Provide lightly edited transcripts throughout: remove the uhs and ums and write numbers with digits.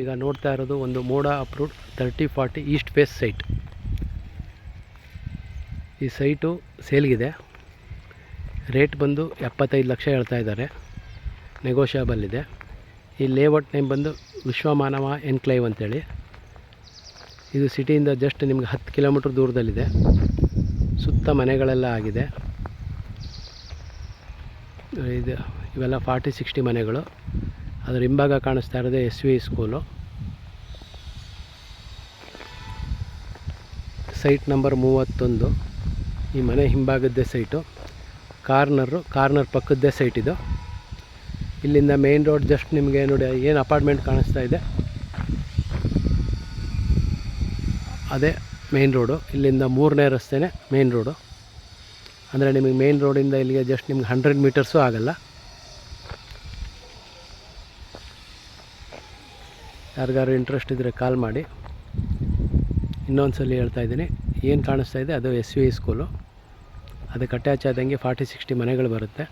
ಈಗ ನೋಡ್ತಾ ಇರೋದು ಒಂದು ಮೋಡ ಅಪ್ರೂವ್ಡ್ 30-40 ಈಸ್ಟ್ ಫೇಸ್ ಸೈಟ್. ಈ ಸೈಟು ಸೇಲ್ಗಿದೆ. ರೇಟ್ ಬಂದು 75 ಲಕ್ಷ ಹೇಳ್ತಾ ಇದ್ದಾರೆ. ನೆಗೋಷಿಯಬಲ್ ಇದೆ. ಈ ಲೇಔಟ್ ನೇಮ್ ಬಂದು ವಿಶ್ವಮಾನವ ಎನ್ಕ್ಲೇವ್ ಅಂತೇಳಿ. ಇದು ಸಿಟಿಯಿಂದ ಜಸ್ಟ್ ನಿಮ್ಗೆ 10 ಕಿಲೋಮೀಟ್ರ್ ದೂರದಲ್ಲಿದೆ. ಸುತ್ತ ಮನೆಗಳೆಲ್ಲ ಆಗಿದೆ. ಇವೆಲ್ಲ 40-60 ಮನೆಗಳು. ಅದರ ಹಿಂಭಾಗ ಕಾಣಿಸ್ತಾ ಇರೋದೇ SV ಸ್ಕೂಲು. Site number 31. ಈ ಮನೆ ಹಿಂಭಾಗದ್ದೇ ಸೈಟು. ಕಾರ್ನರ್ ಪಕ್ಕದ್ದೇ ಸೈಟ್ ಇದು. ಇಲ್ಲಿಂದ ಮೇನ್ ರೋಡ್ ಜಸ್ಟ್ ನಿಮಗೆ ನೋಡಿ ಏನು ಅಪಾರ್ಟ್ಮೆಂಟ್ ಕಾಣಿಸ್ತಾ ಇದೆ ಅದೇ ಮೇನ್ ರೋಡು. ಇಲ್ಲಿಂದ 3ನೇ ರಸ್ತೆನೇ ಮೇನ್ ರೋಡು. ಅಂದರೆ ನಿಮಗೆ ಮೇನ್ ರೋಡಿಂದ ಇಲ್ಲಿಗೆ ಜಸ್ಟ್ ನಿಮ್ಗೆ 100 ಮೀಟರ್ಸು ಆಗಲ್ಲ. ಯಾರಿಗಾರು ಇಂಟ್ರೆಸ್ಟ್ ಇದ್ದರೆ ಕಾಲ್ ಮಾಡಿ. ಇನ್ನೊಂದು ಸಲ ಹೇಳ್ತಾ ಇದ್ದೀನಿ, ಏನು ಕಾಣಿಸ್ತಾ ಇದೆ ಅದು SV ಸ್ಕೂಲು. ಅದಕ್ಕೆ ಅಟ್ಯಾಚ್ ಆದಂಗೆ 40-60 ಮನೆಗಳು ಬರುತ್ತೆ.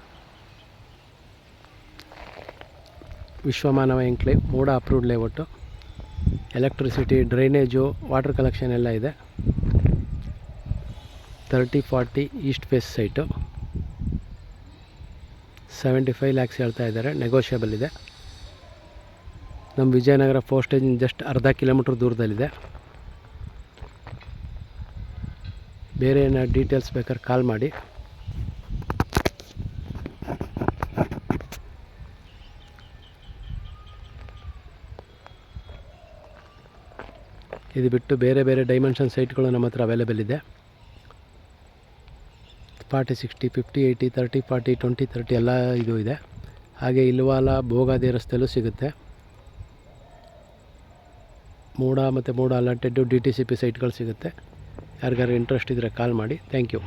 ವಿಶ್ವಮಾನವ ಎನ್ಕ್ಲೇವ್, ಮೋಡ approved layout. Electricity, drainage, water collection ಎಲ್ಲ ಇದೆ. 30-40 ಈಸ್ಟ್ ಫೇಸ್ ಸೈಟು. 75 ಲ್ಯಾಕ್ಸ್ ಹೇಳ್ತಾ ಇದ್ದಾರೆ. ನೆಗೋಷಿಯಬಲ್ ಇದೆ. ನಮ್ಮ ವಿಜಯನಗರ ಫೋರ್ ಸ್ಟೇಜಿಂದ ಜಸ್ಟ್ ಅರ್ಧ ಕಿಲೋಮೀಟ್ರ್ ದೂರದಲ್ಲಿದೆ. ಬೇರೆ ಏನಾದ್ರು ಡೀಟೇಲ್ಸ್ ಬೇಕಾದ್ರೆ ಕಾಲ್ ಮಾಡಿ. ಇದು ಬಿಟ್ಟು ಬೇರೆ ಡೈಮೆನ್ಷನ್ ಸೈಟ್ಗಳು ನಮ್ಮ ಹತ್ರ ಅವೈಲೇಬಲ್ ಇದೆ. 40-60, 50-80, 30-40, 20-30 ಎಲ್ಲ ಇದು ಇದೆ. ಹಾಗೆ ಇಲ್ವಾಲ ಭೋಗಾದಿ ರಸ್ತೆಯಲ್ಲೂ ಸಿಗುತ್ತೆ. ಮೂಡ ಮತ್ತು ಮೂಡ ಅಲಾಂಟೆಡ್ಡು DTCP ಸೈಟ್ಗಳು ಸಿಗುತ್ತೆ. ಯಾರಿಗಾರು ಇಂಟ್ರೆಸ್ಟ್ ಇದ್ದರೆ ಕಾಲ್ ಮಾಡಿ. Thank you.